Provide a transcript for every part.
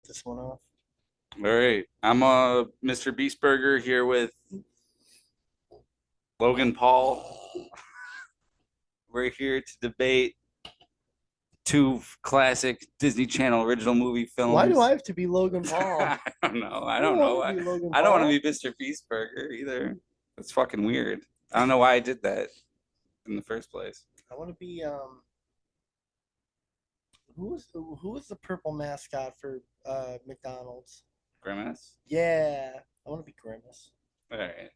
this one off. All right. I'm Mr. Beastburger here with Logan Paul. We're here to debate two classic Disney Channel original movie films. Why do I have to be Logan Paul? I don't know. I I don't don't know. wanna be Logan I don't want to Paul. be Mr. Beastburger either. That's fucking weird. I don't know why I did that in the first place. I want to be who was the purple mascot for McDonald's? Grimace? Yeah, I want to be Grimace. All right.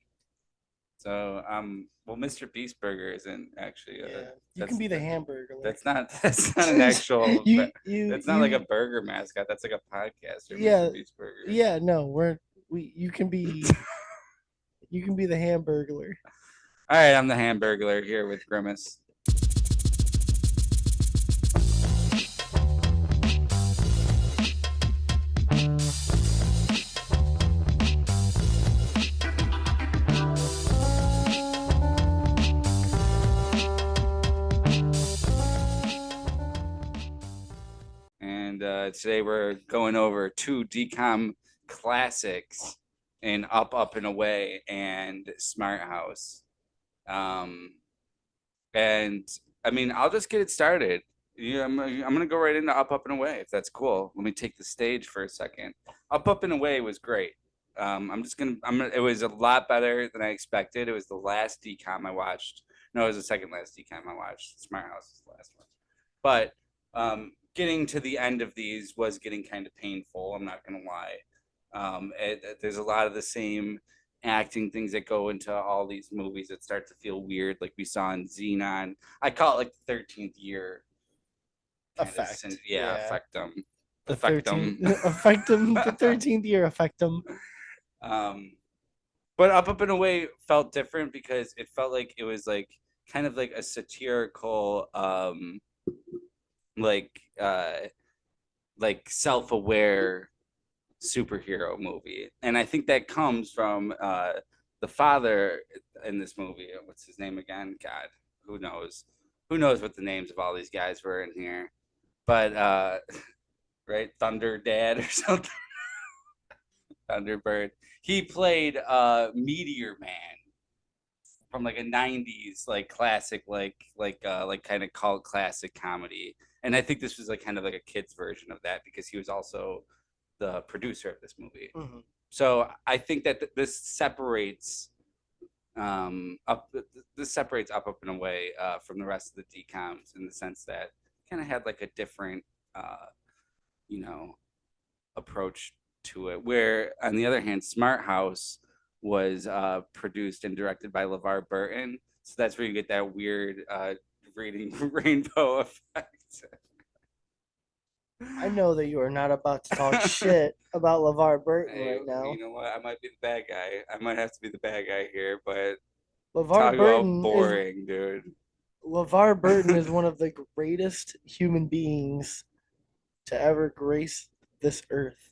So, well, Mr. Beastburger isn't actually Yeah, you that's, can be the hamburger. that's not an actual that's not like a you burger mascot. That's like a podcaster, yeah Mr. Beastburger. yeah no you can be the hamburglar. All right, I'm the hamburglar here with Grimace. And today we're going over two Dcom classics in Up, Up and Away and Smart House. And I mean, I'll just get it started. Yeah, I'm gonna go right into Up, Up and Away if that's cool. Let me take the stage for a second. Up, Up and Away was great. It was a lot better than I expected. It was the last DCOM I watched. No, it was the second last DCOM I watched. Smart House is the last one. But getting to the end of these was getting kind of painful. I'm not gonna lie. There's a lot of the same acting things that go into all these movies that start to feel weird, like we saw in Xenon. I call it like the 13th year Effect. effectum. The 13th the 13th year effectum. But Up and Away felt different because it felt like it was like kind of like a satirical like self-aware superhero movie, and I think that comes from the father in this movie. What's his name again? God, who knows? Who knows what the names of all these guys were in here? But right, Thunder Dad or something. Thunderbird. He played Meteor Man from like a '90s like classic like kind of cult classic comedy, and I think this was like kind of like a kid's version of that because he was also the producer of this movie. Mm-hmm. So I think that this separates up Up and Away from the rest of the DComs in the sense that kind of had like a different you know approach to it. Where on the other hand, Smart House was produced and directed by LeVar Burton. So that's where you get that weird reading rainbow effect. I know that you are not about to talk shit about LeVar Burton Hey, right now. you know what? I might be the bad guy. I might have to be the bad guy here, but LeVar talk about Burton boring, dude. LeVar Burton is one of the greatest human beings to ever grace this earth.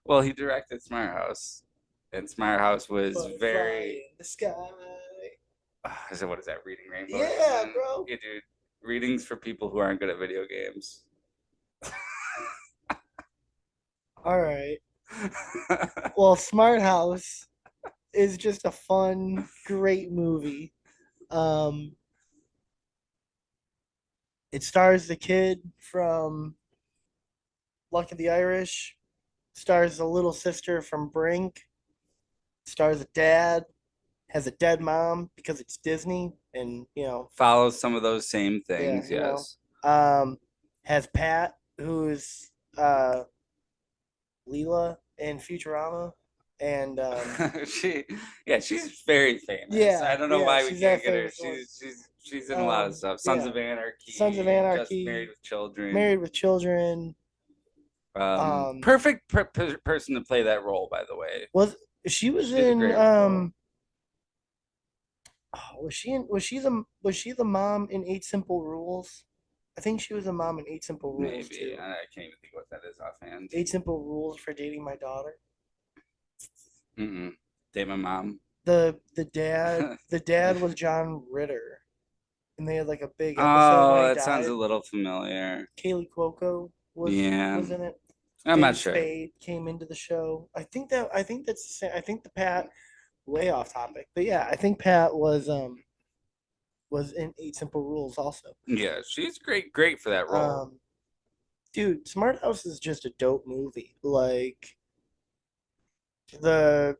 Well, he directed Smart House, and Smart House was Butterfly very. in the sky. So what is that? Reading Rainbow? Yeah, bro. Yeah, dude. Readings for people who aren't good at video games. All right. Well, Smart House is just a fun, great movie. It stars the kid from Luck of the Irish, stars the little sister from Brink, stars a dad, has a dead mom because it's Disney, and Follows some of those same things, yeah, yes. has Pat, who's Leela in Futurama, and she's very famous. Yeah, I don't know yeah, why we she's can't that get her. famous She's in a lot of stuff. Sons yeah. of Anarchy. Sons of Anarchy, Just Married with Children. Married with Children. Perfect person to play that role, by the way. She was She did a in great role. was she the mom in Eight Simple Rules? I think she was a mom in Eight Simple Rules Maybe too. I can't even think what that is offhand. Eight Simple Rules for Dating My Daughter. Date my mom. The dad was John Ritter. and they had like a big episode when Oh, he that sounds died. a little familiar. Kaylee Cuoco Yeah, was in it. I'm not David sure. Spade came into the show. I think that's the same. I think the Pat way off topic, but yeah, I think Pat was in Eight Simple Rules also. Yeah, she's great for that role. Um, dude, Smart House is just a dope movie. Like the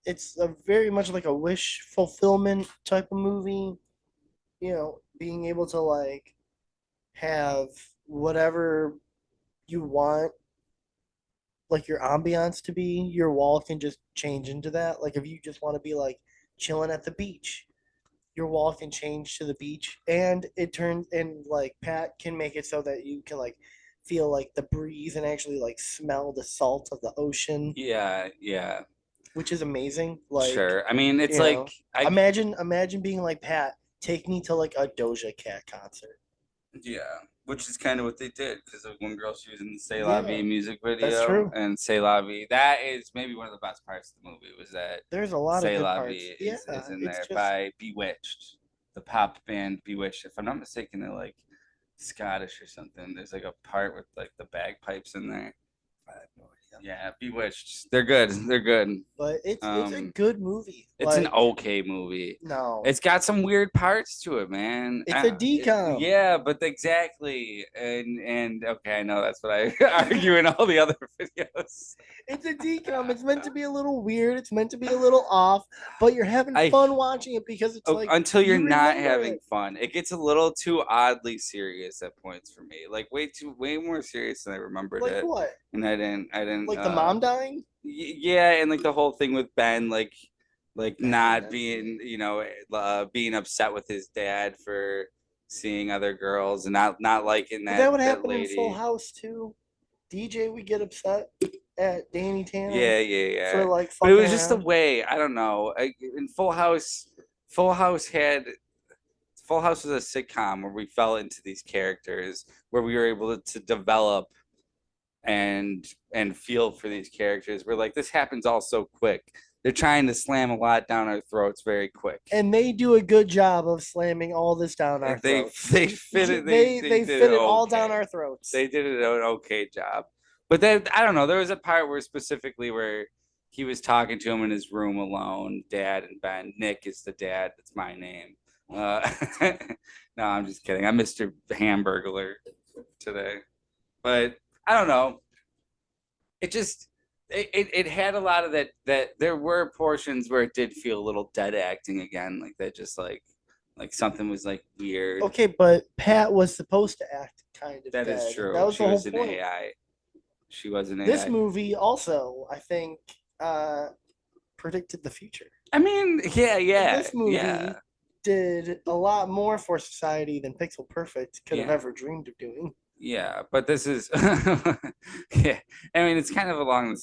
it's a very much like a wish fulfillment type of movie. You know, being able to like have whatever you want like your ambiance to be, your wall can just change into that. Like if you just want to be like chilling at the beach, your wall can change to the beach, and it turns and like Pat can make it so that you can like feel like the breeze and actually like smell the salt of the ocean, Yeah, yeah, which is amazing. Like, sure. I mean, it's you like know, I imagine being like Pat, take me to like a Doja Cat concert. yeah, which is kind of what they did because of one girl she was in the "C'est La Yeah, Vie" music that's video, true. and "C'est La Vie" that is maybe one of the best parts of the movie was that There's a lot of "C'est good La parts. Vie" Yeah, is in it's there just by Bewitched, the pop band Bewitched. If I'm not mistaken, they're like Scottish or something. There's like a part with like the bagpipes in there. I have no idea. Yeah, Bewitched. They're good. They're good. But it's a Um, good movie. it's an Like okay movie. no, It's got some weird parts to it, man. it's a decom. Yeah, but exactly. And okay, I know that's what I argue in all the other videos. It's a decom. It's meant to be a little weird. It's meant to be a little off, but you're having I fun watching it because it's like until you're you not remember having it. fun. It gets a little too oddly serious at points for me. Like way more serious than I remembered Like it. what? And I didn't Like the mom dying? yeah, and like the whole thing with Ben like Ben, not that's being, being upset with his dad for seeing other girls and not liking but that would that happen in Full lady. House too. DJ would get upset at Danny Tanner Yeah, yeah, for yeah. like But it fucking was just the around. way, I don't know. In Full House had Full House was a sitcom where we fell into these characters, where we were able to develop and feel for these characters. We're like, this happens all so quick. They're trying to slam a lot down our throats very quick. And they do a good job of slamming all this down our They throats. they fit it. They They did it fit it all down okay. our throats. They did it an okay job. But then I don't know. There was a part where specifically where he was talking to him in his room alone, Dad and Ben. Nick is the dad. That's my name. Uh, no, I'm just kidding. I'm Mr. Hamburglar today. But I don't know. It just it had a lot of that there were portions where it did feel a little dead acting again, like that just like something was like weird. Okay, but Pat was supposed to act kind of That is dead. That true. was She the whole was an point. AI. She was an This AI. movie also, I think, predicted the future. I mean, This yeah, movie did a lot more for society than Pixel Perfect could have yeah, ever dreamed of doing. yeah. But this is, yeah. I mean, it's kind of along the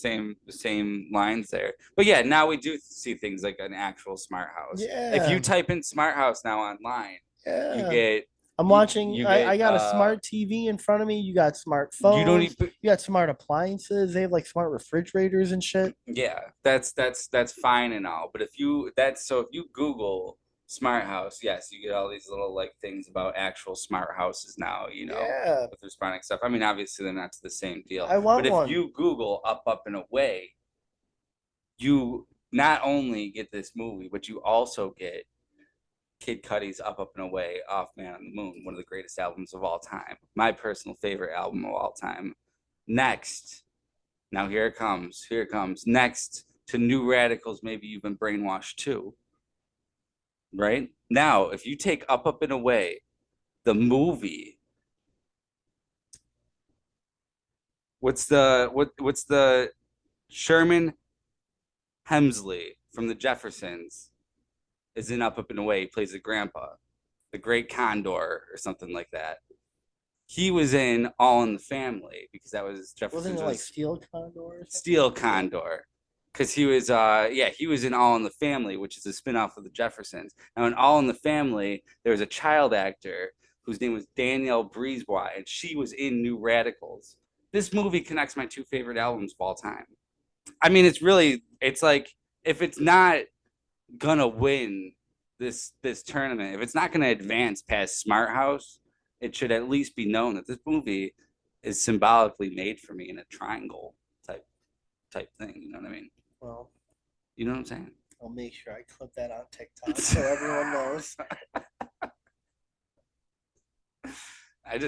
same lines there. But yeah, now we do see things like an actual smart house. If you Yeah, type in smart house now online, you yeah. get I'm watching. you get I got a smart TV in front of me. You got you don't smartphones. even You got smart appliances. They have like smart refrigerators and shit. yeah, that's fine and all. But if you that's so if you Google smart house, yes, you get all these little like things about actual smart houses now, Yeah, with responding stuff. I mean, obviously they're not to the same deal. I But want if one. you Google up and away, you not only get this movie, but you also get Kid Cudi's Up and Away off Man on the Moon, one of the greatest albums of all time. My personal favorite album of all time. Next, now here it comes. Here it comes. Next to New Radicals, maybe you've been brainwashed too. Right? Now, if you take Up and Away, the movie, what's the Sherman Hemsley from the Jeffersons is in Up and Away. He plays the grandpa, the great Condor or something like that. He was in All in the Family because that was Wasn't Jefferson's it like was Steel Condor or something? Steel Condor. Because he was in All in the Family, which is a spinoff of the Jeffersons. Now in All in the Family, there was a child actor whose name was Danielle Brisebois, and she was in New Radicals. This movie connects my two favorite albums of all time. I mean, it's like if it's not gonna win this tournament, if it's not going to advance past Smart House, it should at least be known that this movie is symbolically made for me in a triangle type thing. You know what I mean? Well, You know what I'm saying? I'll make sure I clip that on TikTok so everyone knows. I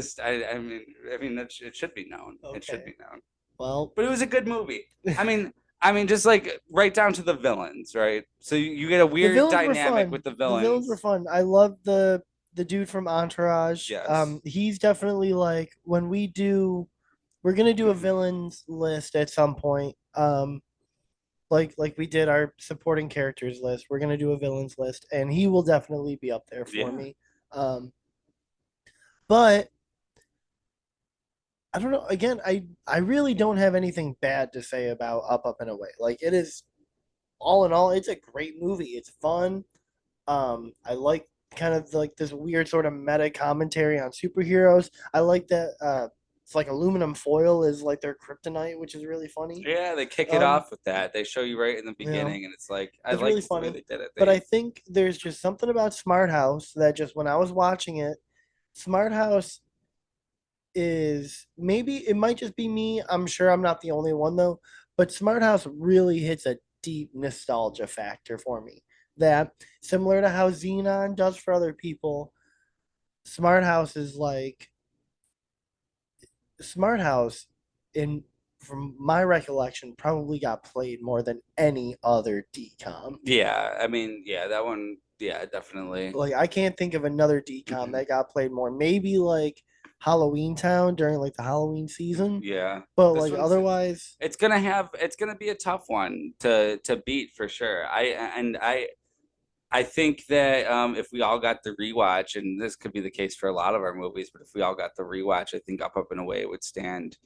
mean, it should be known. It should Okay. be known. Well, But it was a good movie. Just like right down to the villains, right? So you get a the weird villains were dynamic fun. with the The villains were villains. fun. I love the dude from Entourage. Yes. He's definitely like when we're gonna do a villains list at some point. Like we did our supporting characters list. We're gonna do a villains list, and he will definitely be up there for Yeah. me. But I don't know. Again, I really don't have anything bad to say about Up and Away. Like it is all in all, it's a great movie. It's fun. I like kind of like this weird sort of meta commentary on superheroes. I like that it's like aluminum foil is like their kryptonite, which is really funny. Yeah, they kick it Um, off with that. They show you right in the you know, beginning, and it's like I it's really liked the way funny. they did it. But I They think there's just something about Smart House that just when I was watching it, Smart House is maybe it might just be me. I'm sure I'm not the only one though, but Smart House really hits a deep nostalgia factor for me. That similar to how Xenon does for other people, Smart House is like Smart House in from my recollection probably got played more than any other DCOM. yeah, yeah, that one, yeah, definitely. Like I can't think of another DCOM Mhm. that got played more. Maybe like Halloween Town during like the Halloween season, Yeah. but This like one's otherwise, it's gonna be a tough one to beat for sure. I think that if we all got the rewatch, and this could be the case for a lot of our movies, but if we all got the rewatch, I think Up and Away would stand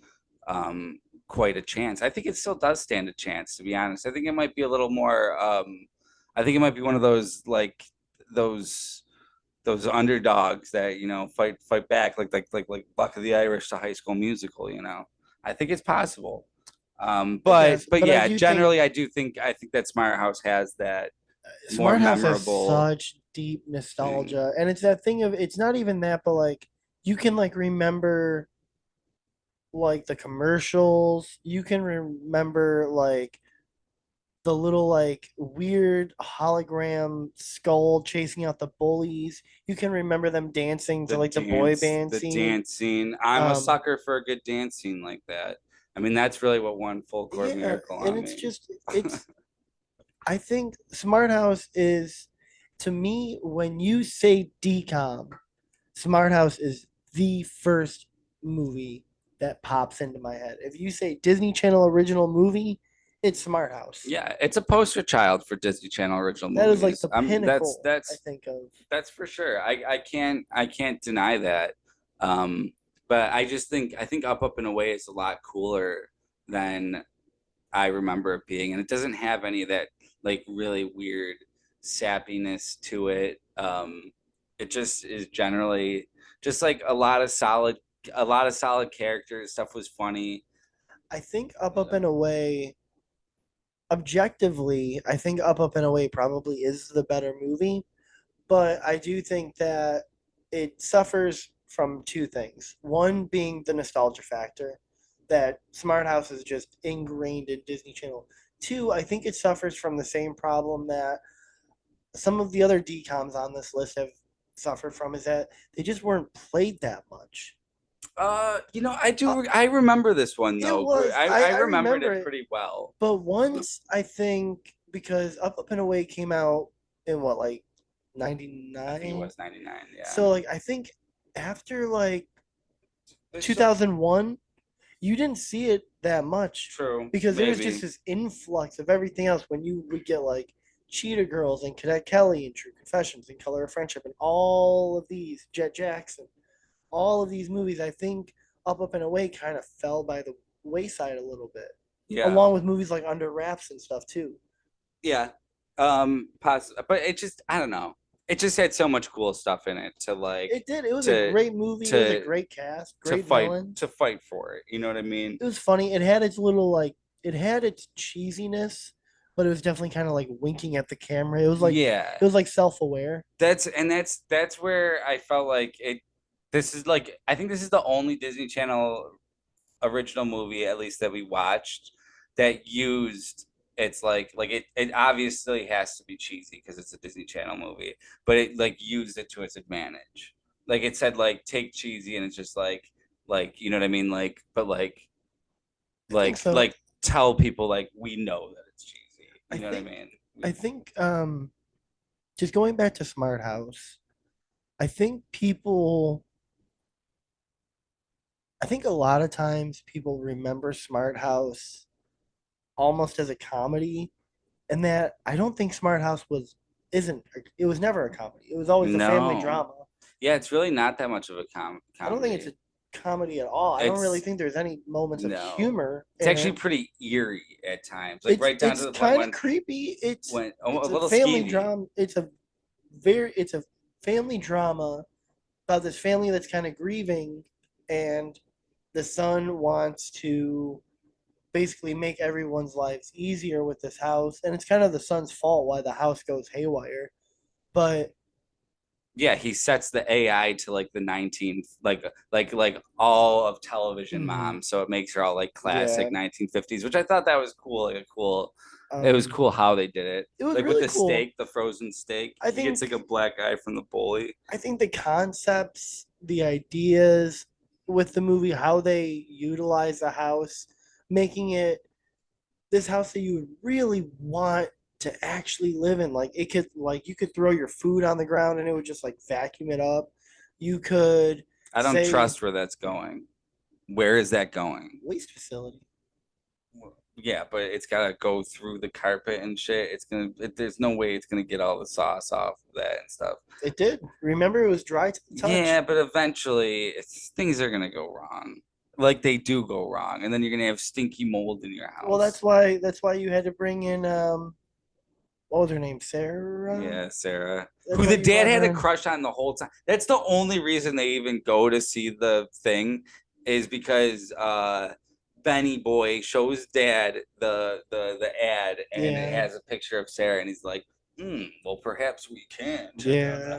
um, quite a chance. I think it still does stand a chance, to be honest. I think it might be a little more. I think it might be one of those like those those underdogs that fight back like Luck of the Irish to High School Musical. I think it's possible. I But guess. but But I yeah, do think generally I think that Smart House has that more Smart House has memorable such deep thing. nostalgia, and it's that thing of it's not even that, but like you can like remember like the commercials. You can remember like the little like weird hologram skull chasing out the bullies. You can remember them dancing to like the boy band The scene. dance scene. I'm a Um, sucker for a good dance scene like that. That's really what won Full Court yeah, Miracle and on it's me. just it's. I think Smart House is to me when you say decom, Smart House is the first movie that pops into my head. If you say Disney Channel original movie, it's Smart House. Yeah, it's a poster child for Disney Channel original That is like movies. the pinnacle, I That's think of. that's for sure. I can't deny that. Um, but I think Up and Away is a lot cooler than I remember it being, and it doesn't have any of that like really weird sappiness to it. It just is generally just like a lot of solid characters. Stuff was funny. I think Up Yeah. and Away, objectively, I think Up and Away probably is the better movie, but I do think that it suffers from two things. One being the nostalgia factor, that Smart House is just ingrained in Disney Channel. Two, I think it suffers from the same problem that some of the other DComs on this list have suffered from, is that they just weren't played that much. Uh, I remember this one it though. was I I remembered remember it it, pretty well. but once I think because Up and Away came out in what like I think it 99. was 99. Yeah. So like I think after like There's so 2001, you didn't see it that much true. because there was just Maybe. this influx of everything else when you would get like Cheetah Girls and Cadet Kelly and True Confessions and Color of Friendship and all of these Jet Jackson, all of these movies. I think Up and Away kind of fell by the wayside a little bit, Yeah. along with movies like Under Wraps and stuff too. Yeah. But it just I don't know. It just had so much cool stuff in it to like It did. It was a to great movie. It was a to great cast, to great fight villains. to fight for it. You know what I mean? It was funny. It had its little like it had its cheesiness, but it was definitely kind of like winking at the camera. It was like Yeah, it was like self-aware. that's where I felt like it. This is like I think this is the only Disney Channel original movie, at least that we watched, that used it's like it obviously has to be cheesy because it's a Disney Channel movie, but it like used it to its advantage. Like it said like take cheesy and it's just like you know what I mean? But I think so. like tell people like we know that it's cheesy. I You know what I think mean? I think just going back to Smart House, I think people I think a lot of times people remember Smart House almost as a comedy, and that I don't think Smart House was isn't it was never a comedy. It was always a family No. drama. Yeah, it's really not that much of a I don't think it's comedy. a comedy at all. I don't really It's think there's any moments of no. humor It's in actually it. pretty eerie at times. Like right down to It's the point kind of creepy. when a It's a little family skeevy. drama. It's a family drama about this family that's kind of grieving, and the son wants to basically make everyone's lives easier with this house, and it's kind of the son's fault why the house goes haywire. But Yeah, he sets the AI to like the 19th, like all of television mm, moms, so it makes her all like yeah, classic 1950s, which I thought that was cool. Like a cool, it was um, cool how they did it. it was Like with really the cool. steak, the frozen steak, I he gets think like a black eye from the bully. I think the concepts, the ideas with the movie, how they utilize the house, making it this house that you would really want to actually live in. Like it could like you could throw your food on the ground and it would just like vacuum it up. You could I don't say trust where that's going. Where is that going? waste facility. Yeah, but it's gotta go through the carpet and shit. There's no way it's gonna get all the sauce off of that and stuff. It did. Remember, it was dry to the Yeah, touch. but eventually things are gonna go wrong. Like they do go wrong, and then you're gonna have stinky mold in your Well, house. that's why you had to bring in what was her name, Sarah? Yeah, Sarah, That's who why the you dad brought had her a in. crush on the whole time. That's the only reason they even go to see the thing, is because Benny Boy shows dad the ad, and it Yeah, has a picture of Sarah, and he's like, well, perhaps we can check out the yeah.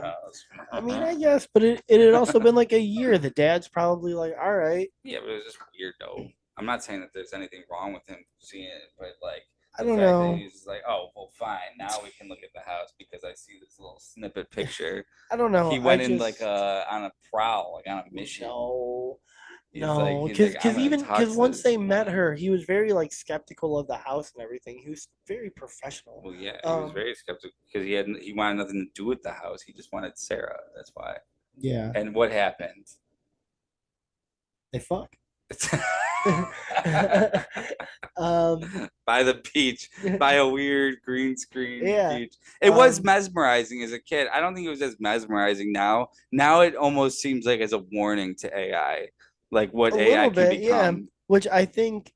I mean, I house. guess, but it had also been like a year. The dad's probably like, all right. Yeah, but it was just weird though. I'm not saying that there's anything wrong with him seeing it, but like I the don't fact that know. he's like, oh, well, fine, now we can look at the house because I see this little snippet picture. I don't know. He I went in like just on a prowl, like on a mission. no, no, He's like, I'm because gonna even talk because to once this they met woman. her, he was very like skeptical of the house and everything. He was very professional. Well, yeah, he was Um, very skeptical because he wanted nothing to do with the house. He just wanted Sarah. That's why. yeah, And what happened? they fuck. um, By the beach, by a weird green screen yeah, beach. It was um, mesmerizing as a kid. I don't think it was as mesmerizing now. Now it almost seems like as a warning to AI, like a what AI little can bit, yeah. become. Which I think,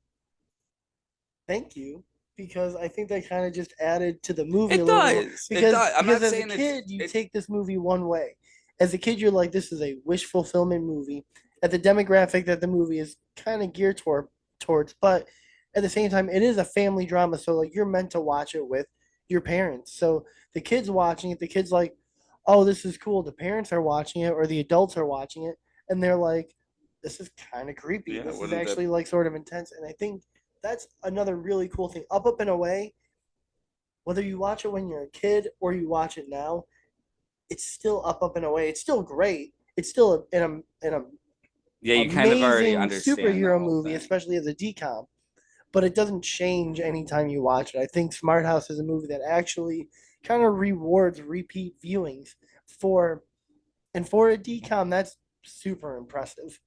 thank you, because I think they kind of just added to the movie a It little bit more. does. It does. I'm Because not as a saying kid, you it. take this movie one way. As a kid, you're like, this is a wish fulfillment movie. At the demographic that the movie is kind of geared towards, but at the same time, it is a family drama. So like, you're meant to watch it with your parents. So the kids watching it, the kids like, oh, this is cool. The parents are watching it, or the adults are watching it, and they're like, this is kind of creepy. Yeah, This is wouldn't that? actually like sort of intense. And I think that's another really cool thing. Up and Away, whether you watch it when you're a kid or you watch it now, it's still Up and Away. It's still great. It's still an Yeah, you kind of already amazing understand the superhero whole movie, thing. especially as a Dcom. But it doesn't change anytime you watch it. I think Smart House is a movie that actually kind of rewards repeat viewings for for a DCOM. That's super impressive.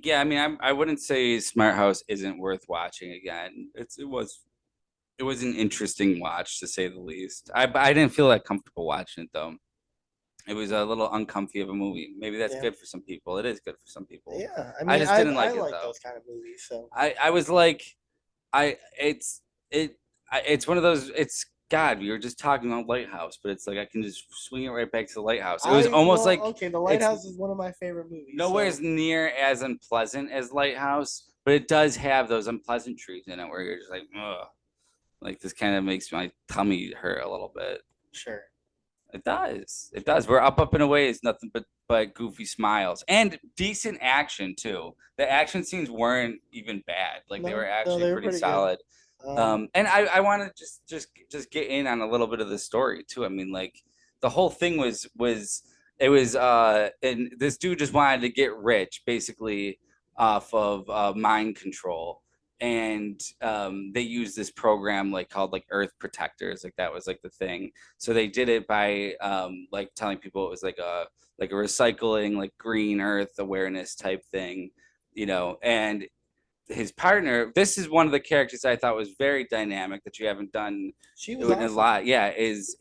Yeah, I mean, I wouldn't say Smart House isn't worth watching again. It was an interesting watch to say the least. I didn't feel that comfortable watching it though. It was a little uncomfy of a movie. Maybe that's Yeah, good for some people. It is good for some people. yeah. I I mean, just didn't I like it like though. those kind of movies. So I was like, I it's it it's one of those. It's God. We were just talking about Lighthouse, but it's like I can just swing it right back to the Lighthouse. It was almost like okay. The it's Lighthouse is one of my favorite movies. nowhere So near as unpleasant as Lighthouse, but it does have those unpleasantries in it where you're just like, ugh. Like this kind of makes my tummy hurt a little bit. Sure. It does. It does. We're up and away is nothing but goofy smiles and decent action too. The action scenes weren't even bad. Like they were No, actually they were pretty pretty good. solid. Um, And I want to just get in on a little bit of the story too. I mean, like the whole thing was it was and this dude just wanted to get rich basically off of mind control. And they used this program like called like Earth Protectors, like that was like the thing. So they did it by like telling people it was like a recycling, like green Earth awareness type thing, you know. And his partner, this is one of the characters I thought was very dynamic that you haven't done she was in a awesome. lot. Yeah, is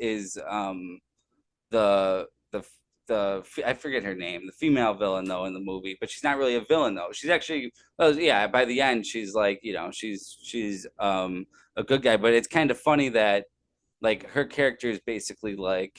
the I forget her name, the female villain though in the movie, but she's not really a villain though. She's actually, well, yeah, by the end she's like, you know, she's a good guy, but it's kind of funny that like her character is basically like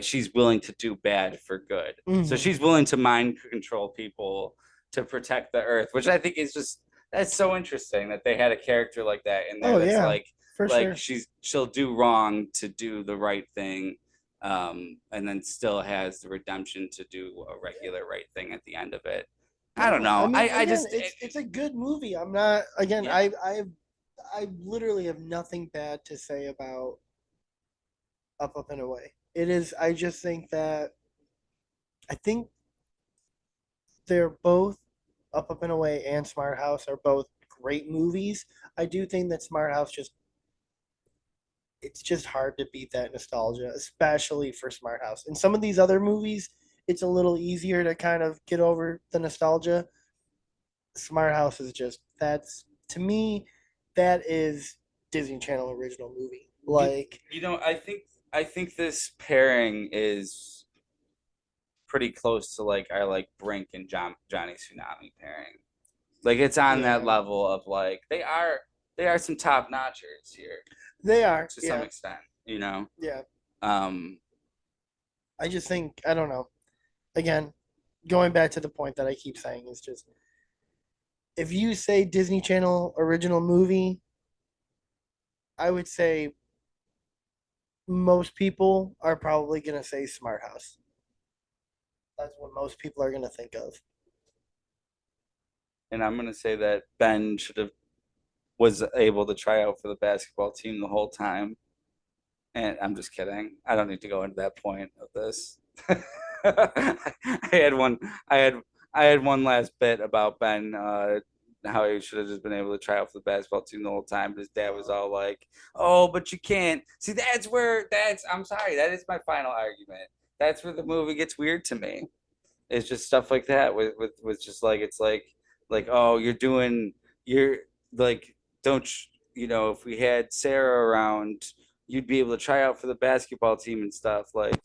she's willing to do bad for good. So Hmm. she's willing to mind control people to protect the earth, which I think is just that's so interesting that they had a character like that in there Oh that's yeah, for like sure. she'll do wrong to do the right thing, and then still has the redemption to do a regular right thing at the end of it. I don't No, I know. mean, I again, just it's a good movie. I'm not again. yeah. I literally have nothing bad to say about Up and Away. It is. I just think that I think they're both Up and Away and Smart House are both great movies. I do think that Smart House just it's just hard to beat that nostalgia, especially for Smart House. In some of these other movies, it's a little easier to kind of get over the nostalgia. Smart House is just that's to me that is Disney Channel original movie. you, Like you know, I think this pairing is pretty close to like I like Brink and Johnny Tsunami pairing. Like it's on that yeah, level of like they are some top notchers here they are. to some Yeah, extent, you know. yeah. Um, I just think I don't know. Again, going back to the point that I keep saying is just if you say Disney Channel original movie, I would say most people are probably gonna say Smart House. That's what most people are gonna think of. and I'm gonna say that Ben should have was able to try out for the basketball team the whole time. And I'm just kidding. I don't need to go into that point of this. I had one. I had I had one last bit about Ben. How he should have just been able to try out for the basketball team the whole time. But his dad was all like, "Oh, but you can't." See, that's where that's. I'm sorry. That is my final argument. That's where the movie gets weird to me. It's just stuff like that with just like it's like oh you're like don't you know if we had Sarah around you'd be able to try out for the basketball team and stuff like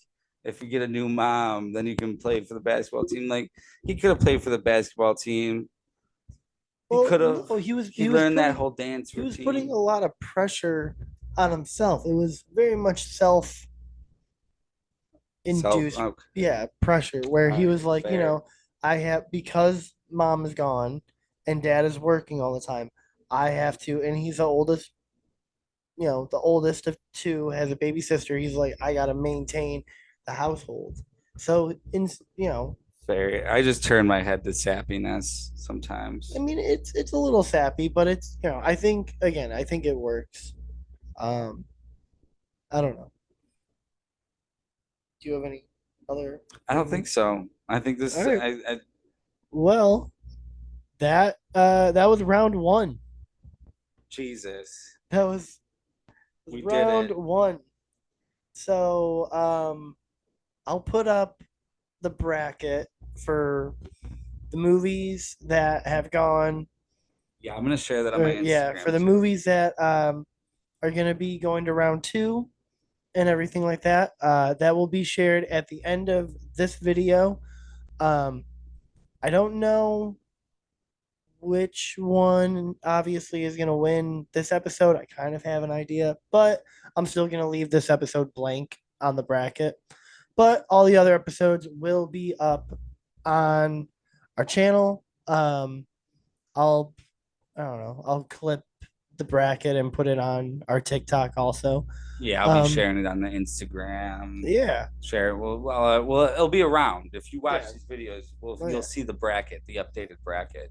if you get a new mom then you can play for the basketball team like he could have played for the basketball team he Well, could have no, he learned that whole dance he was putting routine a lot of pressure on himself. It was very much self self induced, okay yeah, pressure where all he right was like, fair I have because mom is gone and dad is working all the time. I have to, and he's the oldest, the oldest of two, has a baby sister. He's like, I got to maintain the household. So, fair I just turn my head to sappiness I sometimes. mean, it's a little sappy, but it's I think again, I think it works. Um, I don't know. Do you have any other I don't think things? so. I think All this. right. I Well, that was round one. Jesus, That was we did round it. one. So I'll put up the bracket for the movies that have gone. Yeah, I'm gonna share that on my Or, yeah, for Instagram the too. movies that are going to be going to round two and everything like that. That will be shared at the end of this video. Um, I don't know which one obviously is going to win this episode. I kind of have an idea, but I'm still going to leave this episode blank on the bracket. But all the other episodes will be up on our channel. I'll I don't know. I'll clip the bracket and put it on our TikTok also. Yeah, I'll be Um, sharing it on the Instagram. yeah, Share it. Well, it'll be around. If you watch yeah, these videos, oh you'll yeah. see the bracket, the updated bracket.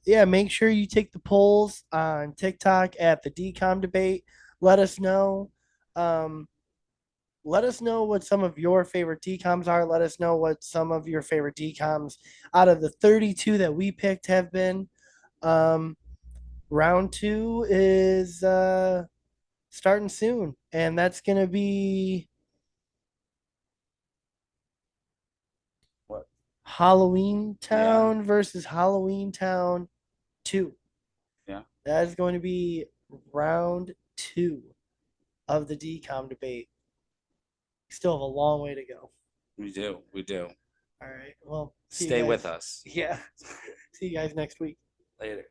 Yeah, make sure you take the polls on TikTok at the Dcom debate. Let us know. Um, let us know what some of your favorite DComs are. Let us know what some of your favorite DComs out of the 32 that we picked have been. Um, round two is starting soon, and that's gonna be What? Halloween Yeah, Town versus Halloween Town 2. yeah. That is going to be round two of the DCOM debate. Still have a long way to go. We do. We do. All right. Well, see you Stay with guys. us Yeah. See you guys next week. later.